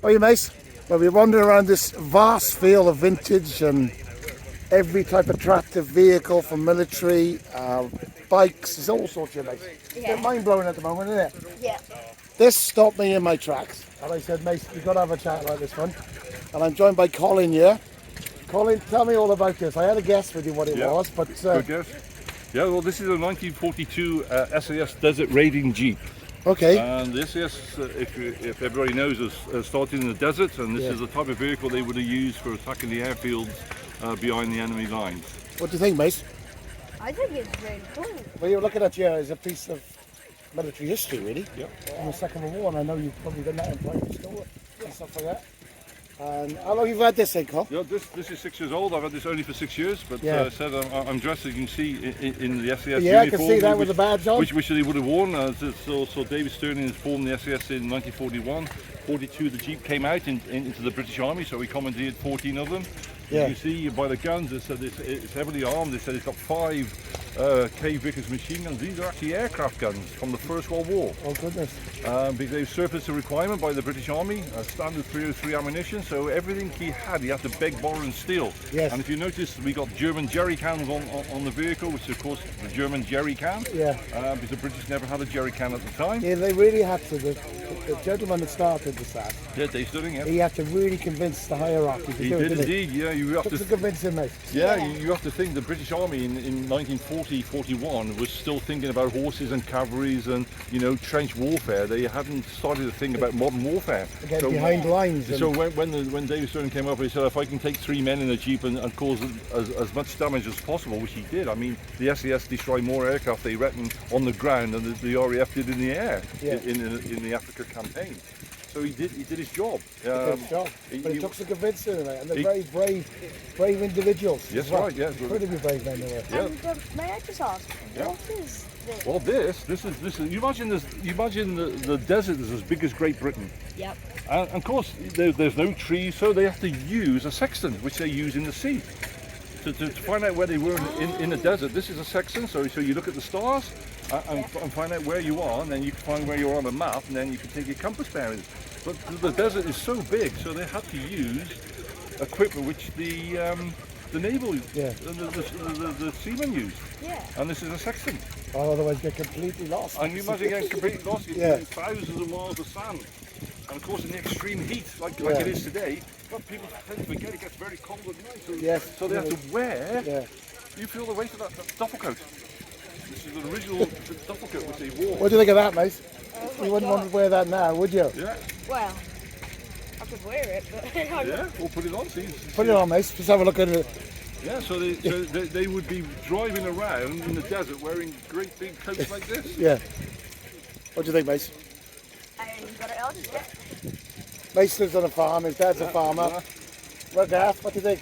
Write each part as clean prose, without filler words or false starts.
How are you, mate? Well, we're wandering around this vast field of vintage and every type of attractive vehicle from military, bikes, there's all sorts of mate. Yeah. It's mind blowing at the moment, isn't it? Yeah. This stopped me in my tracks and I said, mate, we've got to have a chat about this one. And I'm joined by Colin here. Colin, tell me all about this. I had a guess with you what it was, but Good guess. Yeah, well, this is a 1942 SAS Desert Raiding Jeep. okay. And the SAS, if everybody knows, is started in the desert, and this is the type of vehicle they would have used for attacking the airfields behind the enemy lines. What do you think, mate? I think it's really cool. Well, you're looking at here as a piece of military history, really. Yep. In the Second World War, and I know you've probably done that in private school and stuff like that. And how long have you had this thing, Col? Yeah, this is 6 years old. I've had this only for 6 years, but Yeah. said I'm dressed, as you can see, in the SAS Yeah, I uniform. can see that with the badge on. Which they would have worn. So David Sterling formed the SAS in 1941. 42, the Jeep came out into the British Army, so we commandeered 14 of them. Yeah. You see by the guns, it said it's heavily armed. They said it's got 5 K Vickers machine guns. These are actually aircraft guns from the First World War. Oh, goodness. Because they've surfaced a requirement by the British Army, standard 303 ammunition, so everything he had to beg, borrow and steal. Yes. And if you notice, we got German jerry cans on the vehicle, which of course the German jerry can, Yeah. because the British never had a jerry can at the time. Yeah, they really had to. The gentleman that started this ad, Yeah, Dave Sterling, yeah. he had to really convince the hierarchy to He do it, did didn't indeed, yeah. You have Took to to convince him, mate. You have to think the British Army in 1940-41 was still thinking about horses and cavalries and, trench warfare. They hadn't started to think about modern warfare. Again, behind lines. And, So when David Sterling came up, he said, if I can take 3 men in a Jeep and cause as much damage as possible, which he did. I mean, the SAS destroyed more aircraft, they reckon, on the ground than the RAF did in the air in the Africa campaign. So he did his job. he did his job. But it took some convincing, mate. And they're very brave individuals. Yes, as well. right, yeah. Incredibly brave men they were. Yeah. And may I just ask, what is this? Well, this is. You imagine this. You imagine the desert is as big as Great Britain. Yep. And of course, there's no trees, so they have to use a sextant, which they use in the sea. To find out where they were in the desert. This is a sextant, so you look at the stars and find out where you are, and then you can find where you're on the map, and then you can take your compass bearings. But the desert is so big, so they had to use equipment which the naval, the seamen used. Yeah. And this is a sextant. Or otherwise get completely lost. And you imagine getting completely lost. It's Yeah. thousands of miles of sand. And of course, in the extreme heat, like Yeah. it is today, but people tend to forget it gets very cold at night. So, Yes. so they have to wear. Yeah. You feel the weight of that duffel coat. This is the original duffel coat which they wore. What do you think of that, mate? Oh You my wouldn't want God. to wear that now, would you? Yeah, Well, I could wear it, but yeah. We'll put it on. See. Put it on, mate. Just have a look at it. Yeah, so they would be driving around in the desert wearing great big coats like this. Yeah. What do you think, mate? I got it on. Yeah. Mate lives on a farm. His dad's a farmer. Well, Garth, what do you think?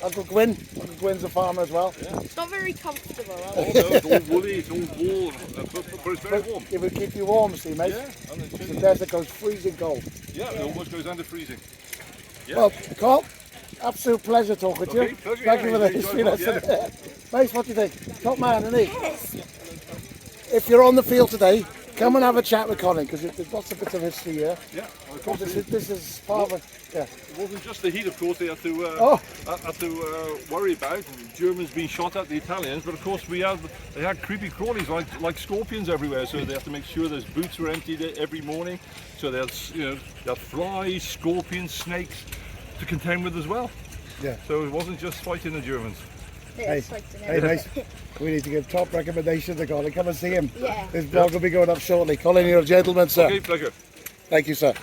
Uncle Gwyn's a farmer as well. It's not very comfortable. Oh, no, it's all woolly, it's all wool, but it's very warm. It would keep you warm, see, mate. Yeah, and it's The desert goes freezing cold. yeah, it almost goes down to freezing. Yeah. Well, Carl, absolute pleasure talking to you. Okay, pleasure, Thank yeah, you for the enjoy history it, lesson. Mate, what do you think? Top man, isn't he? Yes. If you're on the field today, come and have a chat with Colin, because there's lots of bits of history here. Yeah, of course. This is part of it. Yeah. It wasn't just the heat, of course. They had to Oh. worry about Germans being shot at, the Italians. But of course, they had creepy crawlies like scorpions everywhere. So they had to make sure those boots were emptied every morning. So they had they had flies, scorpions, snakes to contend with as well. Yeah. So it wasn't just fighting the Germans. Yeah, Hey, it's like to know. hey, mate. We need to give top recommendations to Colin. Come and see him. Yeah. His blog will be going up shortly. Colin, you're a gentleman, sir. Okay, pleasure. Thank you, sir.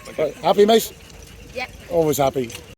Happy, mate? Yeah. Always happy.